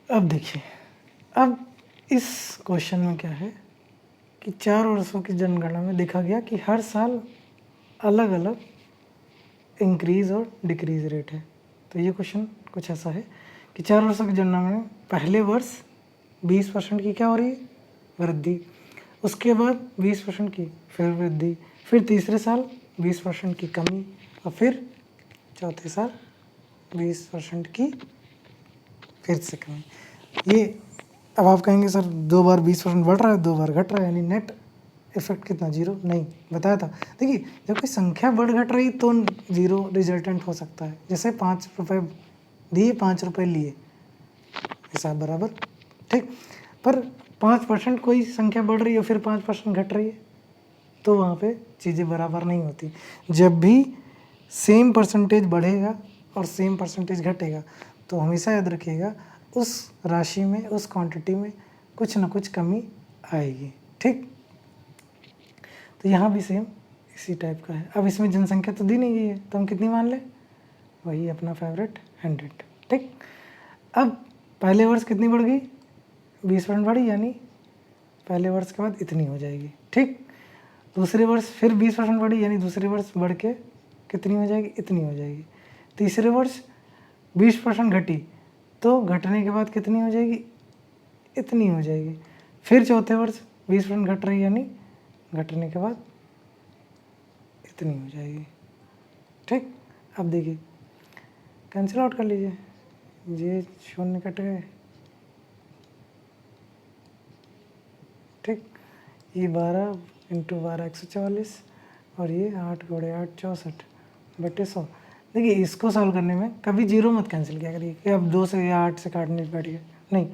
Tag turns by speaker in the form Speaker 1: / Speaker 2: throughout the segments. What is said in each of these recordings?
Speaker 1: अब देखिए, अब इस क्वेश्चन में क्या है कि 4 वर्षों की जनगणना में देखा गया कि हर साल अलग अलग इंक्रीज़ और डिक्रीज़ रेट है। तो ये क्वेश्चन कुछ ऐसा है कि 4 वर्षों की जनगणना में पहले वर्ष 20% की क्या हो रही है, वृद्धि, उसके बाद 20% की फिर वृद्धि, फिर तीसरे साल 20% की कमी, और फिर चौथे साल 20% की फिर से कमी। ये अब आप कहेंगे सर 2 बार 20% बढ़ रहा है, 2 बार घट रहा है, यानी नेट इफेक्ट कितना, जीरो? नहीं, बताया था। देखिए, जब कोई संख्या बढ़ घट रही तो जीरो रिजल्टेंट हो सकता है। जैसे 5 रुपये दिए, 5 रुपये लिए, हिसाब बराबर, ठीक। पर 5% कोई संख्या बढ़ रही है फिर 5% घट रही है, तो वहाँ पे चीज़ें बराबर नहीं होती। जब भी सेम परसेंटेज बढ़ेगा और सेम परसेंटेज घटेगा तो हमेशा याद रखिएगा उस राशि में, उस क्वांटिटी में कुछ ना कुछ कमी आएगी, ठीक। तो यहाँ भी सेम इसी टाइप का है। अब इसमें जनसंख्या तो दी नहीं गई है, तो हम कितनी मान लें, वही अपना फेवरेट 100, ठीक। अब पहले वर्ष कितनी बढ़ गई, 20% बढ़ी, यानी पहले वर्ष के बाद इतनी हो जाएगी, ठीक। दूसरे वर्ष फिर 20% बढ़ी, यानी दूसरे वर्ष बढ़ के कितनी हो जाएगी, इतनी हो जाएगी। तीसरे वर्ष 20% घटी, तो घटने के बाद कितनी हो जाएगी, इतनी हो जाएगी। फिर चौथे वर्ष 20% घट रही, यानी घटने के बाद इतनी हो जाएगी, ठीक। अब देखिए, कैंसिल आउट कर लीजिए, ये शून्य कट गए, ठीक। ये 12 × 12 144, और ये 8 × 8 64 बटे 100। देखिए, इसको सॉल्व करने में कभी जीरो मत कैंसिल किया करिए कि अब 2 से या 8 से काटने बैठ गए, नहीं।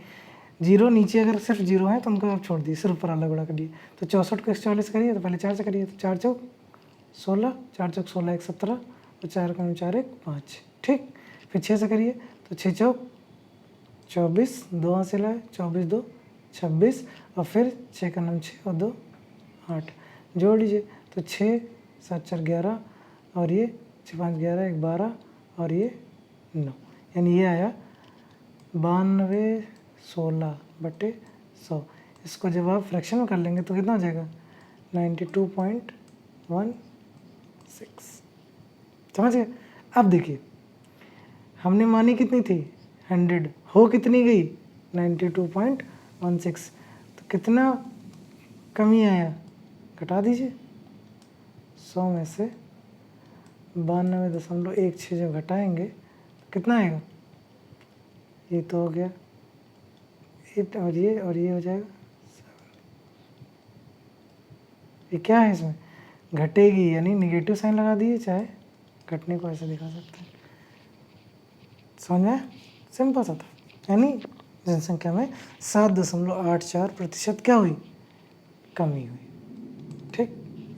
Speaker 1: जीरो नीचे अगर सिर्फ जीरो है तो उनको आप छोड़ दिए, सिर्फ ऊपर अलग बड़ा करिए। तो 64 को 144 करिए, तो पहले 4 से करिए, तो 4 चौक 16, 4 चौक 16 1 17, और 4 का 4 1 5, ठीक। फिर 6 से करिए, तो 6 चौक 24, 2 हासिल है, 24 2 26, और फिर 6 का 6 और 2 8, जोड़ लीजिए, तो 6 7 4 11, और ये 6 5 11 1 12, और ये 9, यानी ये आया 92 16 बटे 100। इसको जब आप फ्रैक्शन में कर लेंगे तो कितना हो जाएगा, 92.16, समझ गए। अब देखिए, हमने मानी कितनी थी, 100, हो कितनी गई, 92.16, तो कितना कमी आया, घटा दीजिए। 100 में से 92.16 जब घटाएंगे तो कितना आएगा, ये तो हो गया 8, और ये हो जाएगा 7। ये क्या है, इसमें घटेगी, यानी निगेटिव साइन लगा दिए, चाहे घटने को ऐसे दिखा सकते हैं। समझ में, सिंपल सा था। यानी जनसंख्या में 7.84% क्या हुई, कमी हुई, ठीक,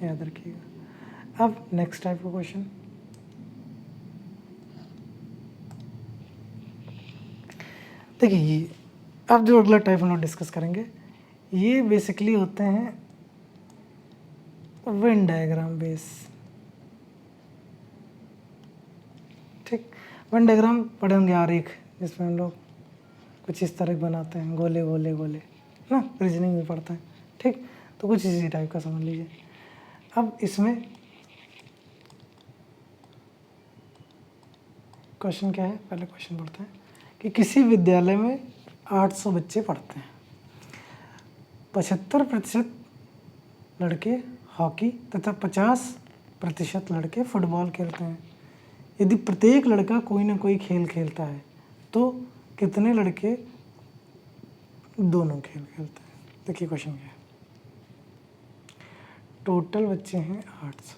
Speaker 1: याद रखिएगा। अब नेक्स्ट टाइप का क्वेश्चन, देखिए, ये अब जो अगला टाइप हम लोग डिस्कस करेंगे, ये बेसिकली होते हैं वेन डायग्राम बेस, ठीक। वेन डायग्राम पढ़े होंगे, आरेख, जिसमें हम लोग कुछ इस तरह बनाते हैं, गोले गोले गोले ना, रीजनिंग में पढ़ते हैं, ठीक। तो कुछ इसी टाइप का समझ लीजिए। अब इसमें क्वेश्चन क्या है, पहले क्वेश्चन पढ़ते हैं कि किसी विद्यालय में 800 बच्चे पढ़ते हैं, 75% लड़के हॉकी तथा 50% लड़के फुटबॉल खेलते हैं। यदि प्रत्येक लड़का कोई ना कोई खेल खेलता है तो कितने लड़के दोनों खेल खेलते हैं। देखिए क्वेश्चन क्या है, टोटल बच्चे हैं 800,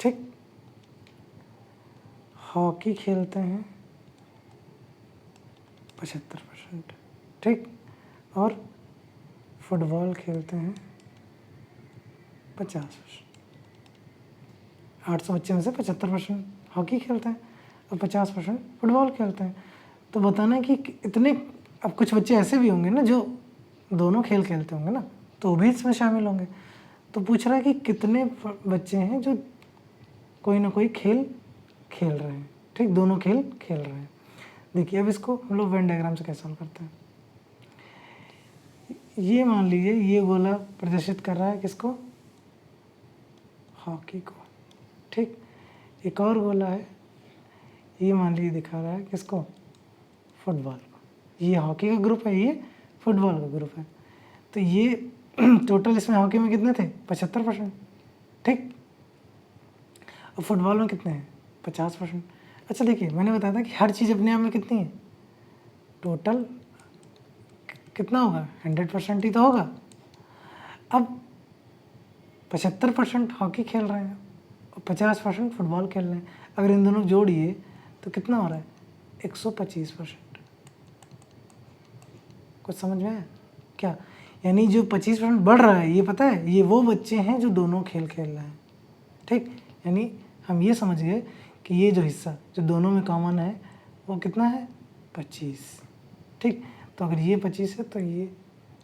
Speaker 1: ठीक। हॉकी खेलते हैं 75%, ठीक, और फुटबॉल खेलते हैं 50%। 800 बच्चे में से 75% हॉकी खेलते हैं और 50% फुटबॉल खेलते हैं। तो बताना है कि इतने, अब कुछ बच्चे ऐसे भी होंगे ना जो दोनों खेल खेलते होंगे ना, तो भी इसमें शामिल होंगे। तो पूछ रहा है कि कितने बच्चे हैं जो कोई ना कोई खेल खेल रहे हैं, ठीक, दोनों खेल खेल रहे हैं। देखिए अब इसको हम लोग वेन डायग्राम से कैसे सॉल्व करते हैं। ये मान लीजिए ये गोला प्रदर्शित कर रहा है किसको, हॉकी को, ठीक। एक और गोला है, ये मान लीजिए दिखा रहा है किसको, फुटबॉल को। ये हॉकी का ग्रुप है, ये फुटबॉल का ग्रुप है। तो ये टोटल इसमें हॉकी में कितने थे, 75%, ठीक। और फुटबॉल में कितने हैं, 50%। अच्छा देखिए मैंने बताया था कि हर चीज़ अपने आप में कितनी है, टोटल कितना होगा, 100% ही तो होगा। अब 75% हॉकी खेल रहे हैं और 50% फुटबॉल खेल रहे हैं, अगर इन दोनों जोड़िए तो कितना हो रहा है, 125%। कुछ समझ में आया क्या? यानी जो 25% बढ़ रहा है, ये पता है ये वो बच्चे हैं जो दोनों खेल खेल रहे हैं, ठीक। यानी हम ये समझ गए कि ये जो हिस्सा जो दोनों में कॉमन है वो कितना है, 25, ठीक। तो अगर ये 25 है तो ये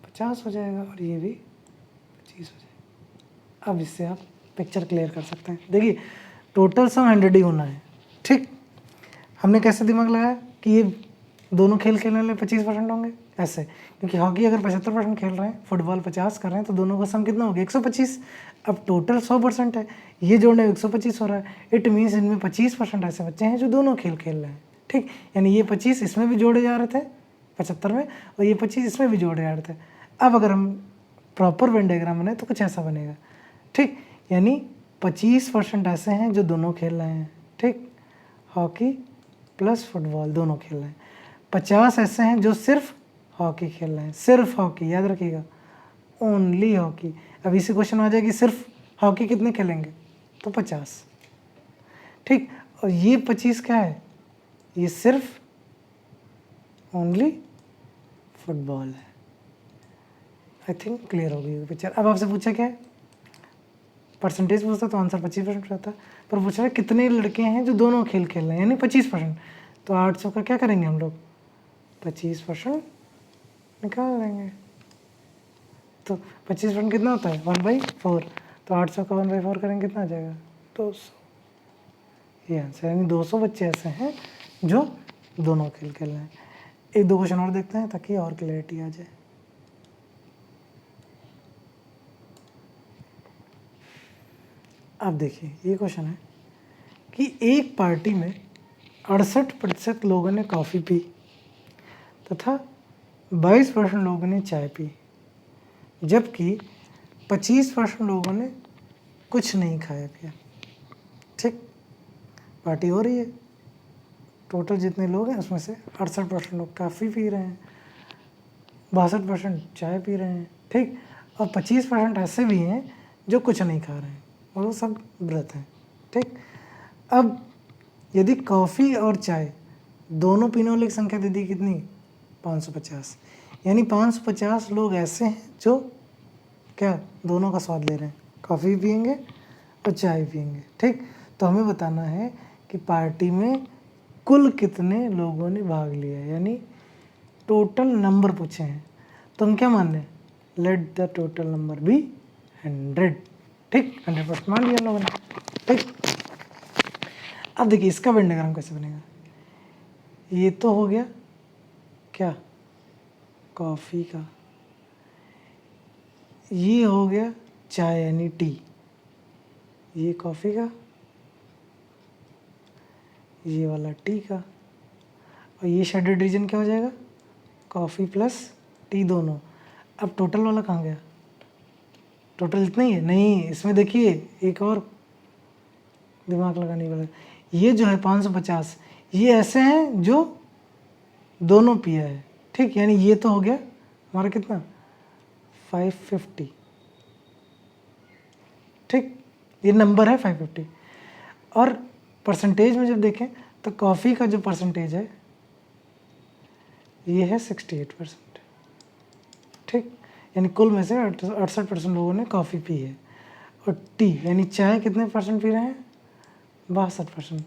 Speaker 1: 50 हो जाएगा और ये भी 25 हो जाएगा। अब इससे आप पिक्चर क्लियर कर सकते हैं। देखिए टोटल सम 100 ही होना है, ठीक। हमने कैसे दिमाग लगाया कि ये दोनों खेल खेलने वाले 25% होंगे, ऐसे, क्योंकि हॉकी अगर 75% खेल रहे हैं, फुटबॉल 50 कर रहे हैं, तो दोनों का सम कितना हो गया, 125। अब टोटल 100% है, ये जोड़ने 125 हो रहा है। इट मीन्स इनमें 25% ऐसे बच्चे हैं जो दोनों खेल खेल रहे हैं, ठीक। यानी ये 25 इसमें भी जोड़े जा रहे थे 75 में, और ये 25 इसमें भी जोड़े जा रहे थे। अब अगर हम प्रॉपर वेन डायग्राम बनाए तो कुछ ऐसा बनेगा, ठीक। यानी 25% ऐसे हैं जो दोनों खेल रहे हैं, ठीक, हॉकी प्लस फुटबॉल दोनों खेल रहे हैं। 50 ऐसे हैं जो सिर्फ हॉकी खेल रहे हैं, सिर्फ हॉकी, याद रखिएगा, ओनली हॉकी। अब इसी क्वेश्चन आ जाएगी सिर्फ हॉकी कितने खेलेंगे, तो 50, ठीक। और ये 25 क्या है, ये सिर्फ ओनली फुटबॉल है। आई थिंक क्लियर हो गई पिक्चर। अब आपसे पूछा क्या है, परसेंटेज पूछता तो आंसर 25% रहता, पर पूछ रहा है कितने लड़के हैं जो दोनों खेल खेल रहे हैं, यानी 25%। तो 800 का क्या करेंगे हम लोग, 25% निकाल देंगे। तो 25% कितना होता है, 1/4। तो 800 का 1/4 करेंगे कितना आ जाएगा, 200। ये आंसर, यानी 200 बच्चे ऐसे हैं जो दोनों खेल खेल रहे हैं। एक दो क्वेश्चन और देखते हैं ताकि और क्लैरिटी आ जाए। अब देखिए ये क्वेश्चन है कि एक पार्टी में 68% लोगों ने कॉफ़ी पी तथा 22% लोगों ने चाय पी, जबकि 25% लोगों ने कुछ नहीं खाया पिया, ठीक। पार्टी हो रही है, टोटल जितने लोग हैं उसमें से 68% लोग कॉफ़ी पी रहे हैं, 62% चाय पी रहे हैं, ठीक। और 25% ऐसे भी हैं जो कुछ नहीं खा रहे हैं और वो सब व्रत हैं, ठीक। अब यदि कॉफ़ी और चाय दोनों पीने वाले की संख्या दे दी कितनी, 550, यानी 550 लोग ऐसे हैं जो क्या दोनों का स्वाद ले रहे हैं, कॉफ़ी पियेंगे और चाय पियेंगे, ठीक। तो हमें बताना है कि पार्टी में कुल कितने लोगों ने भाग लिया, यानी टोटल नंबर पूछे हैं। तो हम क्या मान लें, let the total number be 100, ठीक। 100% मान लिया लोगों ने, ठीक। अब देखिए इसका वेन डायग्राम कैसे बनेगा। ये तो हो गया क्या, कॉफ़ी का, ये हो गया चाय यानी टी, ये कॉफ़ी का, ये वाला टी का, और ये शेडेड रीजन क्या हो जाएगा, कॉफ़ी प्लस टी दोनों। अब टोटल वाला कहाँ गया, टोटल इतना ही है, नहीं इसमें देखिए एक और दिमाग लगाने वाला, ये जो है 550, ये ऐसे हैं जो दोनों पिया है, ठीक। यानी ये तो हो गया हमारा कितना, 550, ठीक। ये नंबर है 550। और परसेंटेज में जब देखें तो कॉफ़ी का जो परसेंटेज है ये है 68%, ठीक। यानी कुल में से 68% लोगों ने कॉफ़ी पी है। और टी यानी चाय कितने परसेंट पी रहे हैं, 62%।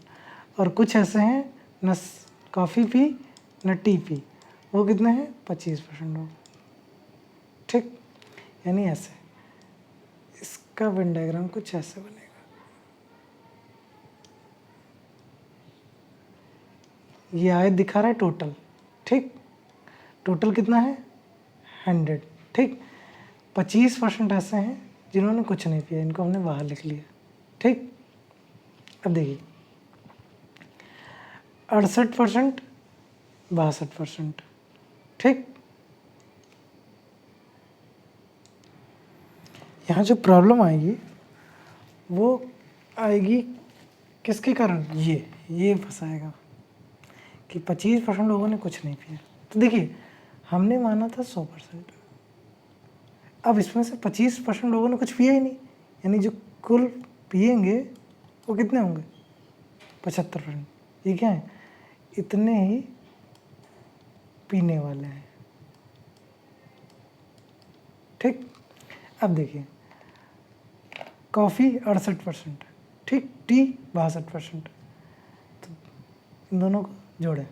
Speaker 1: और कुछ ऐसे हैं न कॉफ़ी पी न टी पी, वो कितने हैं, 25% लोग, ठीक। यानी ऐसे इसका वेन डायग्राम कुछ ऐसे बनेगा। ये आयत दिखा रहा है टोटल, ठीक। टोटल कितना है 100, ठीक। 25% ऐसे हैं जिन्होंने कुछ नहीं पिया, इनको हमने बाहर लिख लिया, ठीक। अब देखिए 68%, 62%, ठीक। यहाँ जो प्रॉब्लम आएगी वो आएगी किसके कारण, ये फंसाएगा कि 25% लोगों ने कुछ नहीं पिया। तो देखिए हमने माना था 100%, अब इसमें से 25% लोगों ने कुछ पिया ही नहीं, यानी जो कुल पिएंगे वो कितने होंगे 75%। ये क्या है, इतने ही पीने वाले हैं, ठीक। अब देखिए कॉफ़ी 68%, ठीक। टी 62%, तो इन दोनों को जोड़ें,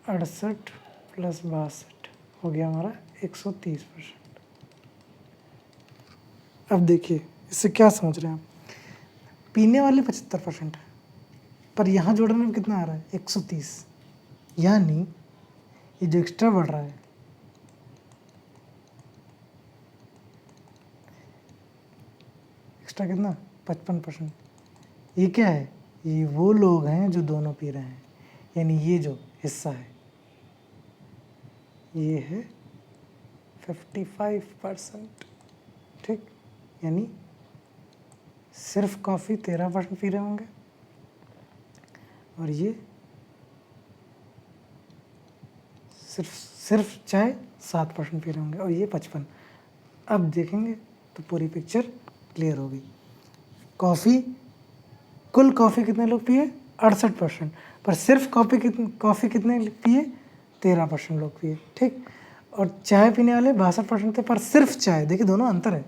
Speaker 1: 68 + 62 हो गया हमारा 130%। अब देखिए इससे क्या समझ रहे हैं आप, पीने वाले 75% है, पर यहाँ जोड़ने में कितना आ रहा है 130, यानी ये जो एक्स्ट्रा बढ़ रहा है एक्स्ट्रा कितना 55%, ये क्या है, ये वो लोग हैं जो दोनों पी रहे हैं, यानी ये जो हिस्सा है ये है 55%, ठीक। यानी सिर्फ कॉफ़ी 13% पी रहे होंगे और ये सिर्फ चाय 7% पी रहे होंगे और ये 55। अब देखेंगे तो पूरी पिक्चर क्लियर होगी। कुल कॉफ़ी कितने लोग पिए 68%, पर सिर्फ कॉफ़ी कितने पिए 13% लोग पिए, ठीक। और चाय पीने वाले 62% थे, पर सिर्फ चाय, देखिए दोनों अंतर है,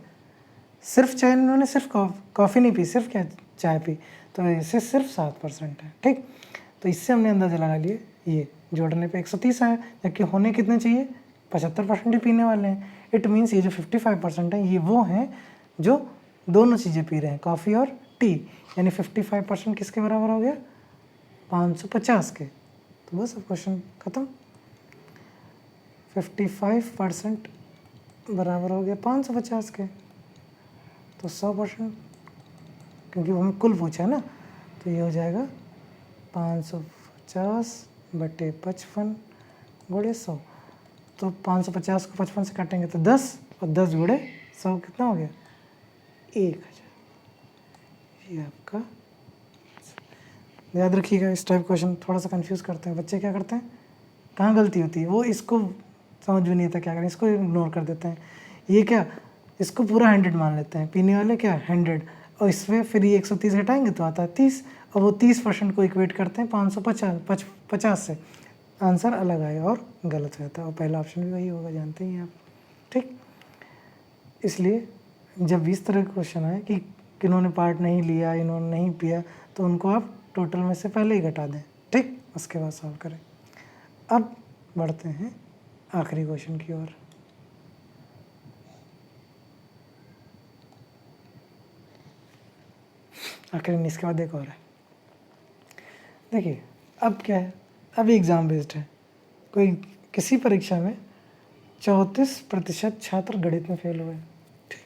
Speaker 1: सिर्फ चाय इन्होंने सिर्फ कॉफ़ी नहीं पी, सिर्फ क्या चाय पी, तो इससे सिर्फ 7% है, ठीक। तो इससे हमने अंदाज़ा लगा लिए ये जोड़ने पे 130 आया, जबकि होने कितने चाहिए 75% ही पीने वाले हैं। इट मीन्स ये जो 55% है ये वो हैं जो दोनों चीज़ें पी रहे हैं, कॉफ़ी और टी, यानी 55% किसके बराबर हो गया 550 के। तो बस अब क्वेश्चन ख़त्म। 55% बराबर हो गया 550 के, तो 100%, क्योंकि वो हमें कुल पूछा है ना, तो ये हो जाएगा 550/55 × 100। तो 550 को 55 से काटेंगे तो 10, और 10 × 100 कितना हो गया 1000। ये आपका, याद रखिएगा इस टाइप क्वेश्चन थोड़ा सा कंफ्यूज करते हैं बच्चे। क्या करते हैं, कहाँ गलती होती है, वो इसको समझ में नहीं आता क्या करें, इसको इग्नोर कर देते हैं। ये क्या, इसको पूरा 100 मान लेते हैं, पीने वाले क्या 100, और इसमें फिर ये 130 घटाएंगे तो आता है 30, और वो 30% को इक्वेट करते हैं 550 से, आंसर अलग आएगा और गलत रहता है, और पहला ऑप्शन भी वही होगा, जानते ही हैं आप, ठीक। इसलिए जब इस तरह के क्वेश्चन आए कि किन्होंने पार्ट नहीं लिया, इन्होंने नहीं पिया, तो उनको आप टोटल में से पहले ही घटा दें, ठीक, उसके बाद सॉल्व करें। अब बढ़ते हैं आखिरी क्वेश्चन की ओर। आखिर में इसके बाद एक और है, देखिए अब क्या है, अब एग्ज़ाम बेस्ड है। कोई किसी परीक्षा में 34% छात्र गणित में फेल हुए, ठीक,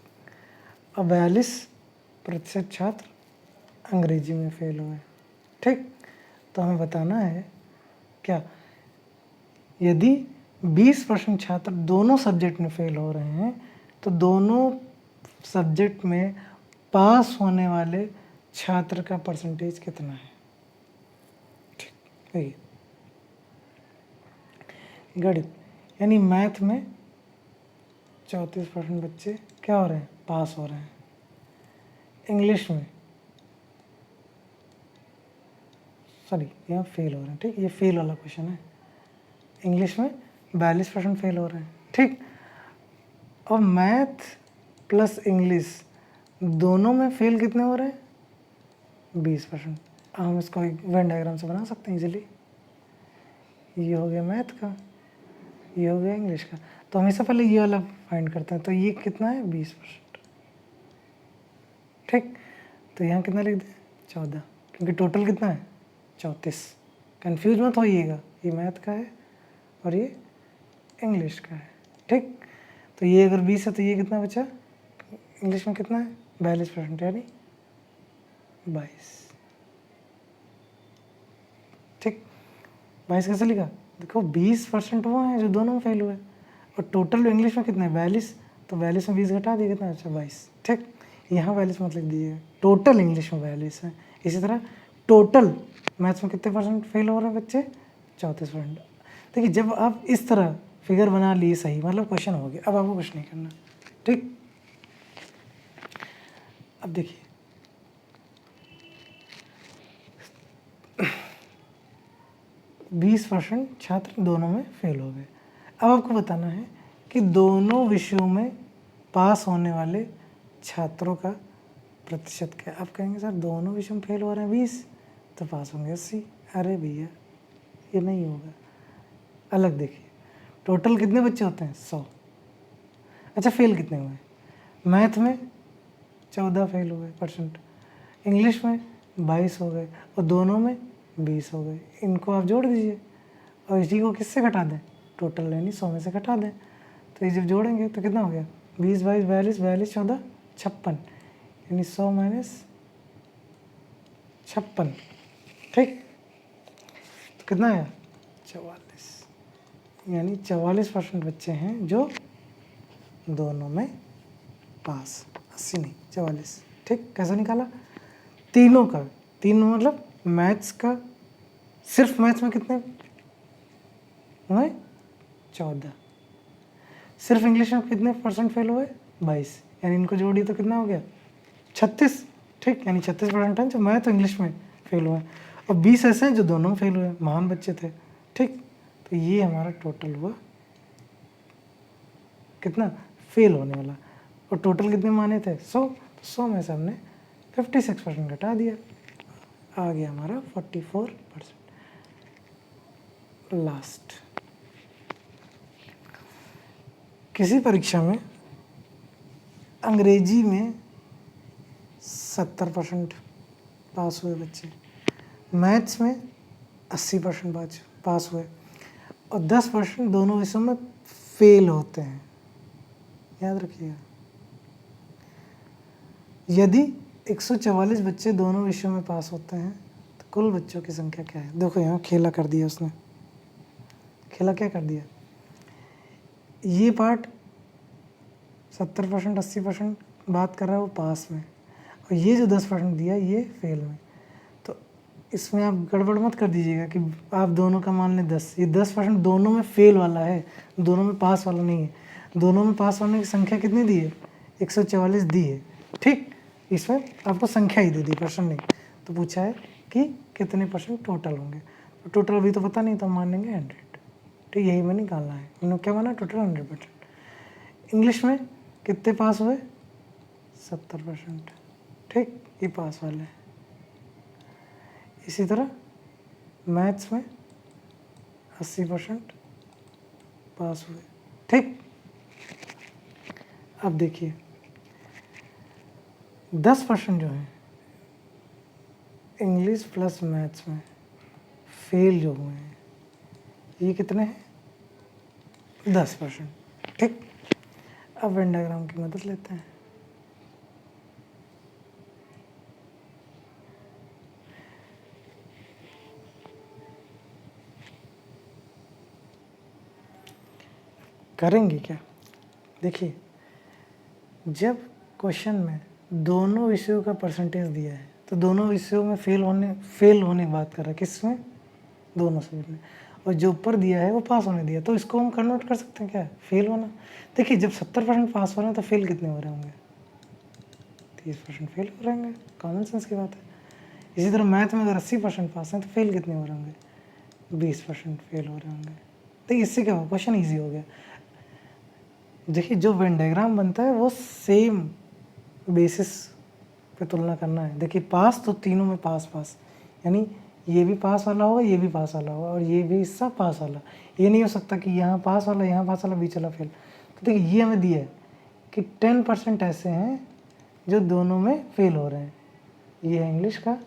Speaker 1: और 42% छात्र अंग्रेजी में फेल हुए, ठीक। तो हमें बताना है क्या, यदि 20% छात्र दोनों सब्जेक्ट में फेल हो रहे हैं तो दोनों सब्जेक्ट में पास होने वाले छात्र का परसेंटेज कितना है, ठीक। गणित यानी मैथ में 34% बच्चे क्या हो रहे हैं, पास हो रहे हैं। इंग्लिश में यहाँ फेल हो रहे हैं, ठीक, ये फेल वाला क्वेश्चन है। इंग्लिश में 42% फेल हो रहे हैं, ठीक। और मैथ प्लस इंग्लिश दोनों में फेल कितने हो रहे हैं 20%। हम इसको एक वेन डायग्राम से बना सकते हैं इजीली। ये हो गया मैथ का, ये हो गया इंग्लिश का, तो हमेशा पहले ये वाला फाइंड करते हैं। तो ये कितना है 20%, ठीक। तो यहाँ कितना लिख दें 14, क्योंकि टोटल कितना है 34। कंफ्यूज मत होइएगा, ये मैथ का है और ये इंग्लिश का है, ठीक। तो ये अगर 20 है तो ये कितना बचा, इंग्लिश में कितना है 42%, यानी 22, ठीक। 22 कैसे लिखा, देखो 20% वो हैं जो दोनों में फेल हुए, और टोटल इंग्लिश में कितना है 42, तो 42 में 20 घटा दिए कितना, अच्छा 22, ठीक। यहाँ 42 मत लिख दीजिएगा, टोटल इंग्लिश में 42 है। इसी तरह टोटल मैथ्स में कितने परसेंट फेल हो रहे हैं बच्चे, 34%। देखिए जब आप इस तरह फिगर बना लिए सही, मतलब क्वेश्चन हो गया, अब आपको कुछ नहीं करना, ठीक। अब देखिए 20% छात्र दोनों में फेल हो गए। अब आपको बताना है कि दोनों विषयों में पास होने वाले छात्रों का प्रतिशत क्या है। आप कहेंगे सर दोनों विषय में फेल हो रहे हैं 20, तो पास होंगे 80। अरे भैया ये नहीं होगा, अलग देखिए, टोटल कितने बच्चे होते हैं 100। अच्छा फेल कितने हुए, मैथ में 14 फेल हुए %, इंग्लिश में 22 हो गए, और दोनों में 20 हो गए। इनको आप जोड़ दीजिए और इसी को किससे घटा दें, टोटल यानी 100 में से घटा दें। तो ये जब जोड़ेंगे तो कितना हो गया, 20 22 42 42 14 56, यानी 100 माइनस 56, ठीक। तो कितना आया 44, यानी 44% बच्चे हैं जो दोनों में पास, 80 नहीं 44, ठीक। कैसे निकाला, तीनों का, तीनों मतलब मैथ्स का, सिर्फ मैथ्स में कितने हुए 14, सिर्फ इंग्लिश में कितने परसेंट फेल हुए 22, यानी इनको जोड़िए तो कितना हो गया 36, ठीक। यानी 36% हैं जो मैथ और इंग्लिश में फेल हुए, और 20 ऐसे हैं जो दोनों में फेल हुए, महान बच्चे थे, ठीक। तो ये हमारा टोटल हुआ कितना फेल होने वाला, और टोटल कितने माने थे 100, 100 में से हमने 56% घटा दिया, आ गया हमारा 44%। लास्ट, किसी परीक्षा में अंग्रेजी में 70% पास हुए बच्चे, मैथ्स में 80% पास हुए, और 10% दोनों विषयों में फेल होते हैं। याद रखिएगा, यदि 144 बच्चे दोनों विषयों में पास होते हैं तो कुल बच्चों की संख्या क्या है। देखो यहाँ खेला कर दिया उसने, खेला क्या कर दिया, ये पार्ट 70% 80% बात कर रहा है वो पास में, और ये जो 10% दिया ये फेल में। तो इसमें आप गड़बड़ मत कर दीजिएगा कि आप दोनों का मान लें 10, ये 10% दोनों में फेल वाला है, दोनों में पास वाला नहीं है। दोनों में पास होने की संख्या कितनी दी है 144 दी है, ठीक। इसमें आपको संख्या ही दे दी, परसेंट नहीं। तो पूछा है कि कितने परसेंट टोटल होंगे, तो टोटल अभी तो पता नहीं, तो हम मान लेंगे 100, ठीक। यही में निकालना है, हमने क्या माना टोटल 100%। इंग्लिश में कितने पास हुए 70%, ठीक, ये पास वाले हैं। इसी तरह मैथ्स में 80% पास हुए, ठीक। अब देखिए 10% जो है इंग्लिश प्लस मैथ्स में फेल जो हुए हैं, ये कितने हैं 10%, ठीक। अब वेन डायग्राम की मदद लेते हैं। करेंगे क्या, देखिए जब क्वेश्चन में दोनों विषयों का परसेंटेज दिया है तो दोनों विषयों में फेल होने की बात कर रहा है, किसमें, दोनों सब्जेक्ट में, और जो ऊपर दिया है वो पास होने दिया, तो इसको हम कन्वर्ट कर सकते हैं क्या, फेल होना। देखिए जब 70% पास हो रहे हैं तो फेल कितने हो रहे होंगे 30% फेल हो रहे होंगे, कॉमन सेंस की बात है। इसी तरह मैथ में अगर 80% पास हैं तो फेल कितने हो रहे होंगे 20% फेल हो रहे होंगे। देखिए इससे क्या होगा, क्वेश्चन ईजी हो गया। देखिए जो वेन डायग्राम बनता है वो सेम बेसिस पे तुलना करना है। देखिए पास तो तीनों में पास पास, यानी ये भी पास वाला होगा, ये भी पास वाला होगा, और ये भी सब पास वाला। ये नहीं हो सकता कि यहाँ पास वाला यहाँ पास वाला बीच वाला फेल। तो देखिए ये हमें दिया है कि 10% ऐसे हैं जो दोनों में फेल हो रहे हैं। ये है इंग्लिश का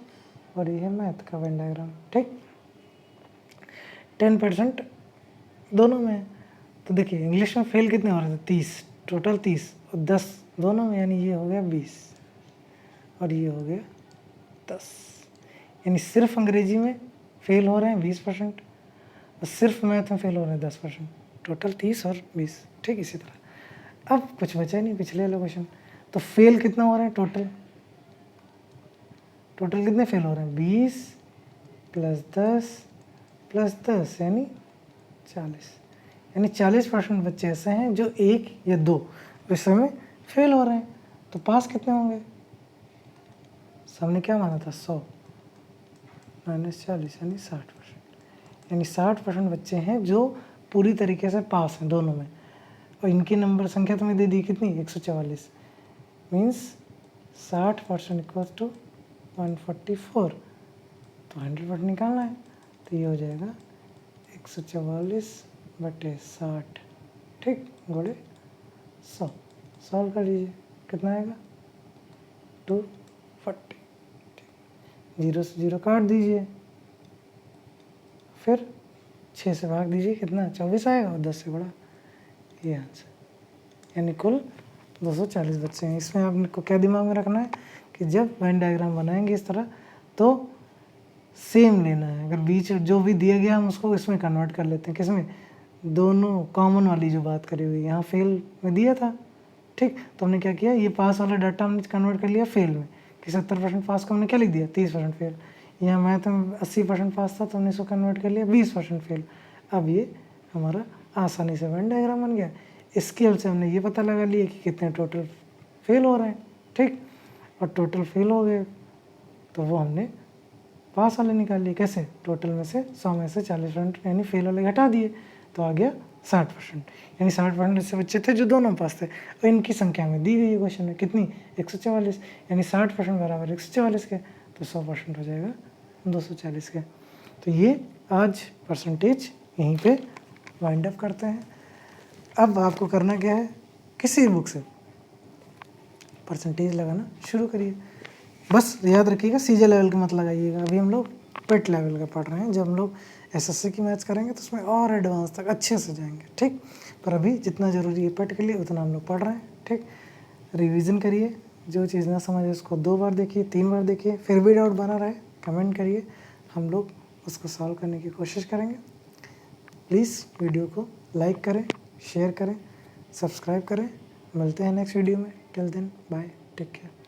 Speaker 1: और ये है मैथ का वेन डायग्राम। ठीक, 10% दोनों में है। तो देखिए इंग्लिश में फेल कितने हो रहे थे, 30, टोटल 30, और 10 दोनों में, यानी ये हो गया 20 और ये हो गया 10। यानी सिर्फ अंग्रेजी में फेल हो रहे हैं 20% और सिर्फ मैथ में फेल हो रहे हैं 10%, टोटल 30 और 20। ठीक, इसी तरह अब कुछ बचा ही नहीं पिछले वाला क्वेश्चन। तो फेल कितना हो रहे हैं टोटल, टोटल कितने फेल हो रहे हैं, 20 + 10 + 10 यानी 40। यानी 40% बच्चे ऐसे हैं जो 1 या 2 विषय में फेल हो रहे हैं। तो पास कितने होंगे, हमने क्या माना था, 100 - 40 यानी 60%। यानी 60% बच्चे हैं जो पूरी तरीके से पास हैं दोनों में। और इनकी नंबर संख्या तुम्हें दे दी कितनी, 144, मीन्स 60% = 144। तो 100% निकालना है, तो ये हो जाएगा 144/60। ठीक, गुणे 100। सॉल्व कर लीजिए, कितना आएगा, 240। 0 से 0 काट दीजिए, फिर 6 से भाग दीजिए, कितना 24 आएगा, और 10 से बड़ा, ये आंसर। यानी कुल 240 बच्चे हैं। इसमें आपको क्या दिमाग में रखना है कि जब वेन डायग्राम बनाएंगे इस तरह तो सेम लेना है। अगर बीच जो भी दिया गया हम उसको इसमें कन्वर्ट कर लेते हैं, किसमें, दोनों कॉमन वाली जो बात करी हुई, यहाँ फेल में दिया था। ठीक, तो हमने क्या किया, ये पास वाला डाटा हमने कन्वर्ट कर लिया फेल में, कि 70% पास को हमने क्या लिख दिया, 30% फेल। यहाँ मैथ में 80% पास था तो हमने इसको कन्वर्ट कर लिया 20% फेल। अब ये हमारा आसानी से वेन डायग्राम बन गया। इसकी हेल्प से हमने ये पता लगा लिया कि कितने टोटल फेल हो रहे हैं। ठीक, और टोटल फेल हो गए तो वो हमने पास वाले निकाल लिए। कैसे, टोटल में से 100 में से 40% यानी फेल वाले घटा दिए, तो आ गया 60%। यानी 60% ऐसे बच्चे थे जो दोनों पास थे। और इनकी संख्या में दी गई है क्वेश्चन में कितनी, 144, यानी 60% बराबर 144 के, तो 100% हो जाएगा 240 के। तो ये आज परसेंटेज यहीं पे वाइंड अप करते हैं। अब आपको करना क्या है, किसी बुक से परसेंटेज लगाना शुरू करिए। बस याद रखिएगा सीजे लेवल का मत लगाइएगा। अभी हम लोग पेट लेवल का पढ़ रहे हैं। जब हम लोग एसएससी की मैथ्स करेंगे तो उसमें और एडवांस तक अच्छे से जाएंगे। ठीक, पर अभी जितना ज़रूरी है पेट के लिए उतना हम लोग पढ़ रहे हैं। ठीक, रिवीजन करिए, जो चीज़ ना समझे उसको 2 बार देखिए, 3 बार देखिए, फिर भी डाउट बना रहे कमेंट करिए, हम लोग उसको सॉल्व करने की कोशिश करेंगे। प्लीज़ वीडियो को लाइक करें, शेयर करें, सब्सक्राइब करें। मिलते हैं नेक्स्ट वीडियो में। Till then bye, take care.